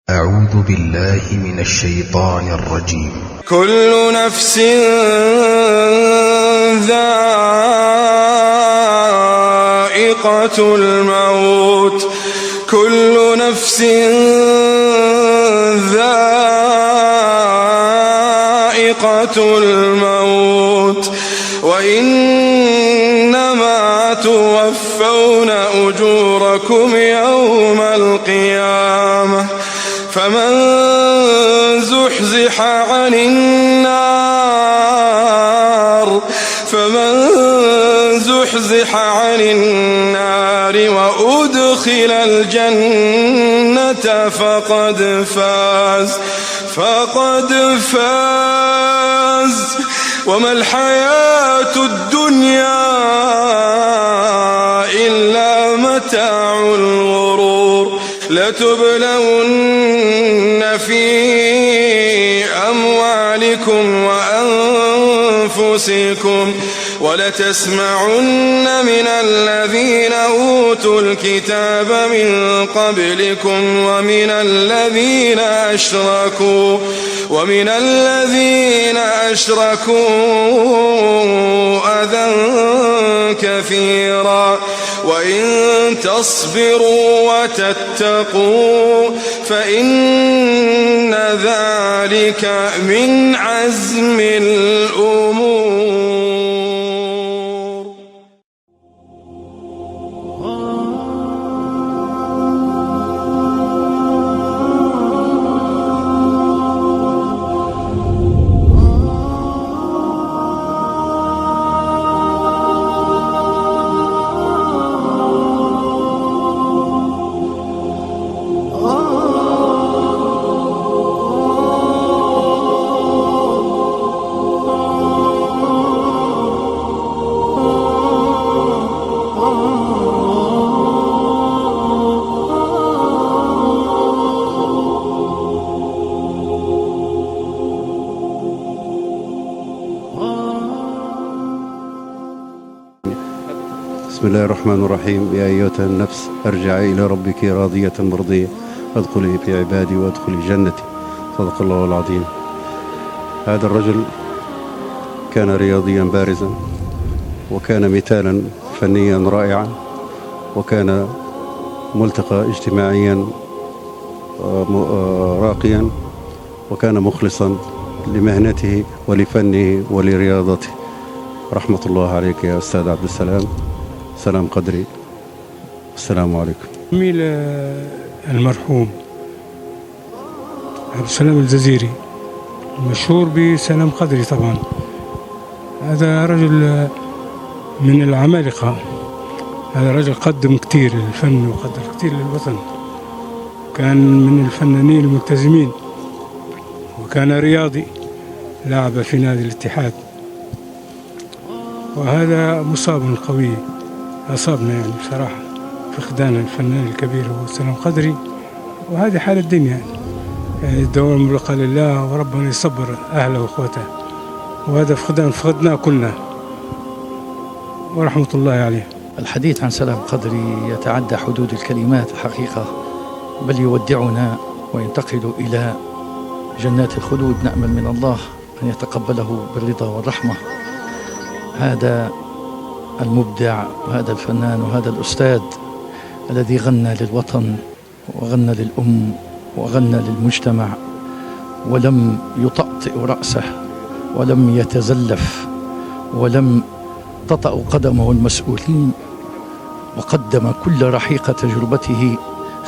أعوذ بالله من الشيطان الرجيم. كل نفس ذائقة الموت، كل نفس ذائقة الموت، وإنما توفون أجوركم يوم القيامة، فمن زحزح عن النار وأدخل الجنة فقد فاز. وما الحياة الدنيا إلا متاع الغرور. لتبلون في أموالكم وأنفسكم ولتسمعن من الذين أوتوا الكتاب من قبلكم ومن الذين أشركوا أذى كثيرا، وإن تصبروا وتتقوا فإن ذلك من عزم الأمور. بسم الله الرحمن الرحيم. يا أيها النفس ارجعي إلى ربك راضية مرضية فادخلي في عبادي وادخلي جنتي. صدق الله العظيم. هذا الرجل كان رياضيا بارزا، وكان مثالا فنيا رائعا، وكان ملتقى اجتماعيا راقيا، وكان مخلصا لمهنته ولفنه ولرياضته. رحمة الله عليك يا أستاذ عبد السلام. سلام قدري. السلام عليكم. زميل المرحوم عبد السلام الجزيري المشهور بسلام قدري طبعا. هذا رجل من العمالقة، هذا رجل قدم كثير للفن وقدم كثير للوطن، كان من الفنانين الملتزمين، وكان رياضي لعب في نادي الاتحاد. وهذا مصاب قوي أصابنا يعني بصراحة فقدان الفنان الكبير هو سلام قدري، وهذه حال الدنيا يعني الدوام ملقى لله، وربنا يصبر أهله وأخوته، وهذا فقدناه كلنا ورحمة الله عليه. الحديث عن سلام قدري يتعدى حدود الكلمات الحقيقة، بل يودعنا وينتقل إلى جنات الخلود. نأمل من الله أن يتقبله بالرضا والرحمة. هذا المبدع وهذا الفنان وهذا الأستاذ الذي غنى للوطن وغنى للأم وغنى للمجتمع، ولم يطأطئ رأسه ولم يتزلف ولم تطأ قدمه المسؤولين، وقدم كل رحيق تجربته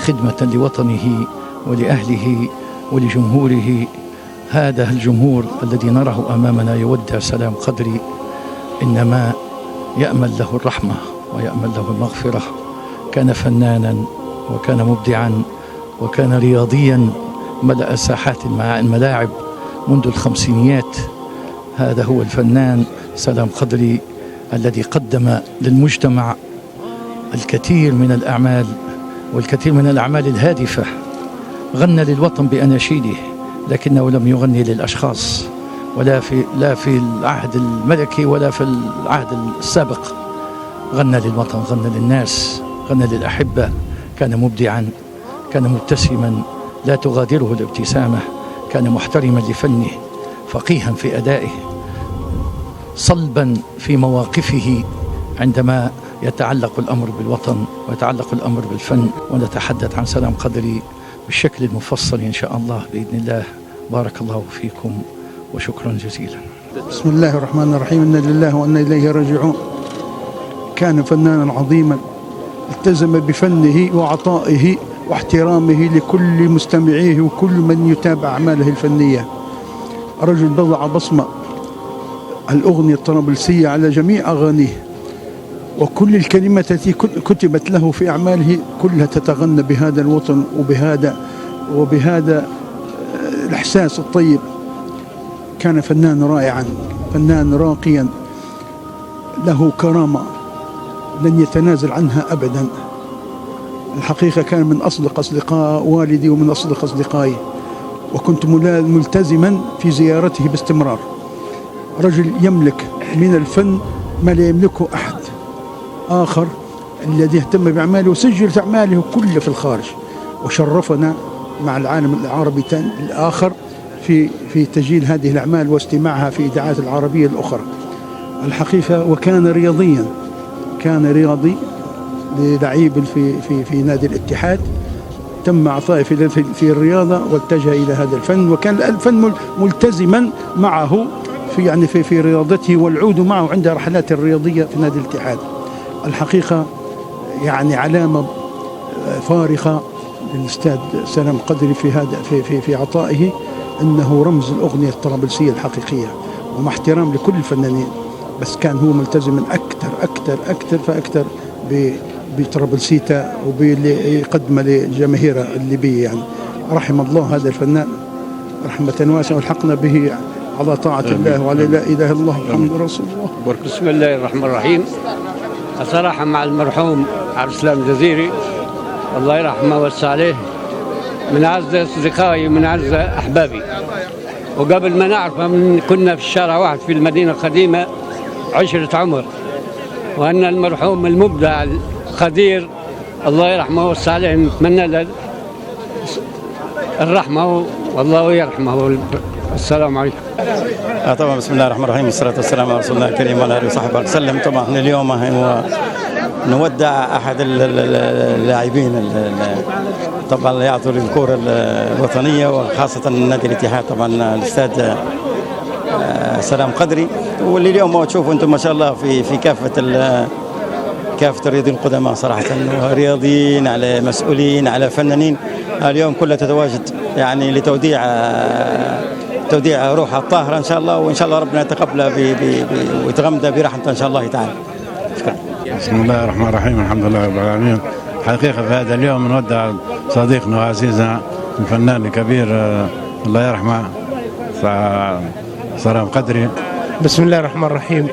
خدمة لوطنه ولأهله ولجمهوره. هذا الجمهور الذي نراه أمامنا يودع سلام قدري، إنما يأمل له الرحمة ويأمل له المغفرة. كان فنانا وكان مبدعا وكان رياضيا، ملأ ساحات الملاعب منذ الخمسينيات. هذا هو الفنان سلام قدري الذي قدم للمجتمع الكثير من الأعمال والكثير من الأعمال الهادفة. غنى للوطن بأناشيده، لكنه لم يغني للأشخاص، لا في العهد الملكي ولا في العهد السابق. غنى للوطن، غنى للناس، غنى للأحبة. كان مبدعا، كان مبتسما، لا تغادره الابتسامة. كان محترما لفنه، فقيها في أدائه، صلبا في مواقفه عندما يتعلق الأمر بالوطن ويتعلق الأمر بالفن. ونتحدث عن سلام قدري بالشكل المفصل إن شاء الله بإذن الله. بارك الله فيكم وشكرا جزيلا. بسم الله الرحمن الرحيم. إنا لله وإنا إليه راجعون. كان فنانا عظيما التزم بفنه وعطائه واحترامه لكل مستمعيه وكل من يتابع أعماله الفنية. رجل بضع بصمة الأغنية الطرابلسية على جميع أغانيه، وكل الكلمات التي كتبت له في أعماله كلها تتغنى بهذا الوطن وبهذا الإحساس الطيب. كان فنان رائعا، فنان راقيا، له كرامة لن يتنازل عنها أبدا. الحقيقة كان من أصدق أصدقاء والدي ومن أصدق أصدقائي، وكنت ملتزما في زيارته باستمرار. رجل يملك من الفن ما لا يملكه أحد آخر، الذي اهتم بأعماله وسجلت أعماله كلها في الخارج، وشرفنا مع العالم العربي الآخر في تسجيل هذه الأعمال واستماعها في إذاعات العربية الأخرى. الحقيقة وكان رياضيا، كان رياضي لعيب في نادي الاتحاد، تم عطائه في الرياضة واتجه إلى هذا الفن، وكان الفن ملتزما معه في رياضته والعود معه عند رحلات الرياضية في نادي الاتحاد. الحقيقة يعني علامة فارقة للأستاذ سلام قدري في عطائه، أنه رمز الأغنية الطرابلسية الحقيقية، ومع احترام لكل الفنانين، بس كان هو ملتزما أكثر فأكثر بطرابلسيته وباللي يقدمه للجماهير الليبية. يعني رحم الله هذا الفنان رحمة واسعة، والحقنا به على طاعة الله وعلى لا إله إلا الله محمد رسول الله. بسم الله الرحمن الرحيم. صراحة مع المرحوم عبد السلام الجزيري الله يرحمه ويوسع عليه، من أعز أصدقائي ومن أعز أحبابي. وقبل ما نعرفه كنا في الشارع واحد في المدينة القديمة عشرة عمر، وأن المرحوم المبدع القدير الله يرحمه ويوسع عليه نتمنى له الرحمة والله يرحمه. السلام عليكم. طبعا بسم الله الرحمن الرحيم، والصلاة والسلام على رسول الله الكريم وعلى آله وصحبه وسلم. طبعا احنا اليوم هو نودع أحد اللاعبين طبعا اللي يعطوا للكرة الوطنية وخاصة نادي الاتحاد، طبعا الأستاذ سلام قدري، واللي اليوم تشوفوا أنتم ما شاء الله في كافة الرياضيين القدماء صراحة، رياضيين على مسؤولين على فنانين، اليوم كلها تتواجد يعني لتوديع روحها الطاهرة إن شاء الله، وإن شاء الله ربنا يتقبلها ويتغمدها برحمته إن شاء الله تعالى. شكرا. بسم الله الرحمن الرحيم. الحمد لله رب العالمين. حقيقة في هذا اليوم نودع صديقنا وعزيزنا الفنان الكبير الله يرحمه سلام قدري. بسم الله الرحمن الرحيم.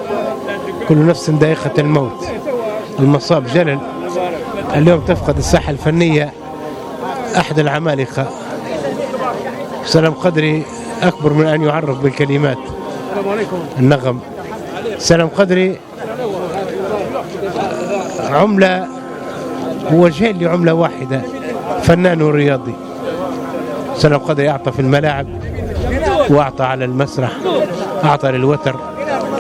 كل نفس ذائقة الموت، المصاب جلل. اليوم تفقد الساحة الفنية أحد العمالقة. سلام قدري أكبر من أن يعرف بالكلمات. النغم سلام قدري عملة، هو وجهين لعملة واحدة، فنان ورياضي. سلام قدري أعطى في الملاعب وأعطى على المسرح، أعطى للوتر.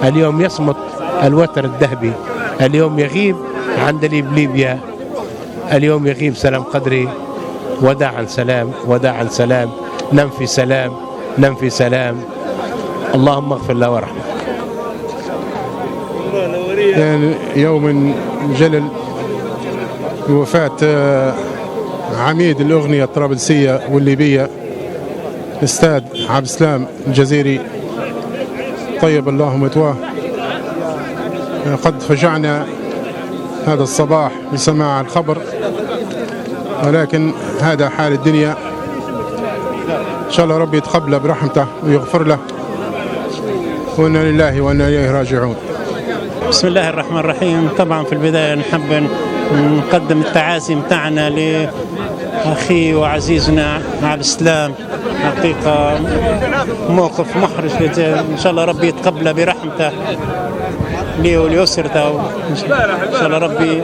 اليوم يصمت الوتر الذهبي، اليوم يغيب عن دليب ليبيا، اليوم يغيب سلام قدري. وداعا سلام، وداعا سلام، نم في سلام، نم في سلام، اللهم اغفر له وارحمه. يعني يوم جلل بوفاة عميد الأغنية الطرابلسية والليبية الأستاذ عبد السلام الجزيري، طيب الله مثواه. قد فجعنا هذا الصباح بسماع الخبر، ولكن هذا حال الدنيا. إن شاء الله ربي يتقبله برحمته ويغفر له، وإنا لله وإنا إليه راجعون. بسم الله الرحمن الرحيم. طبعا في البداية نحب نقدم التعازي متاعنا لأخي وعزيزنا عبد السلام حقيقة موقف محرج، إن شاء الله ربي يتقبله برحمته ليه ولأسرته، إن شاء الله ربي.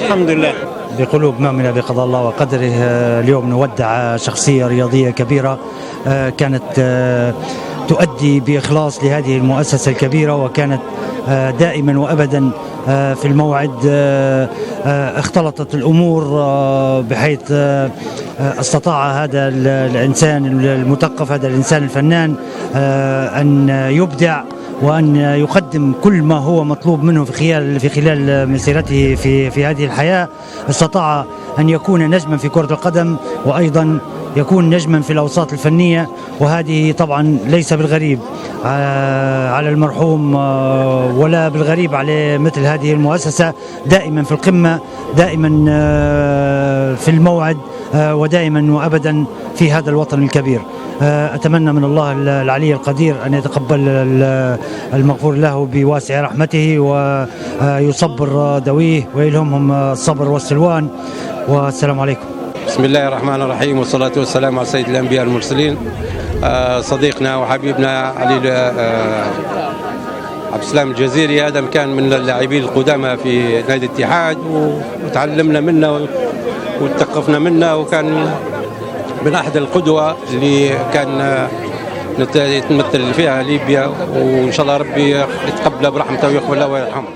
الحمد لله. بقلوب مؤمنة بقضاء الله وقدره. اليوم نودع شخصية رياضية كبيرة كانت تؤدي بإخلاص لهذه المؤسسة الكبيرة، وكانت دائما وأبدا في الموعد. اختلطت الأمور بحيث استطاع هذا الإنسان المثقف، هذا الإنسان الفنان، أن يبدع وأن يقدم كل ما هو مطلوب منه في خلال مسيرته في هذه الحياة. استطاع أن يكون نجما في كرة القدم، وأيضا يكون نجما في الأوساط الفنية، وهذه طبعا ليس بالغريب على المرحوم ولا بالغريب على مثل هذه المؤسسة. دائما في القمة، دائما في الموعد، ودائما وأبدا في هذا الوطن الكبير. أتمنى من الله العلي القدير أن يتقبل المغفور له بواسع رحمته، ويصبر ذويه ويلهمهم الصبر والسلوان. والسلام عليكم. بسم الله الرحمن الرحيم، والصلاة والسلام على سيد الأنبياء المرسلين. صديقنا وحبيبنا علي عبد السلام الجزيري، هذا كان من اللاعبين القدامى في نادي الاتحاد، وتعلمنا منه وتثقفنا منه، وكان من أحد القدوة اللي كان يتمثل فيها ليبيا، وإن شاء الله ربي يتقبله برحمته ويغفر له ويرحمه.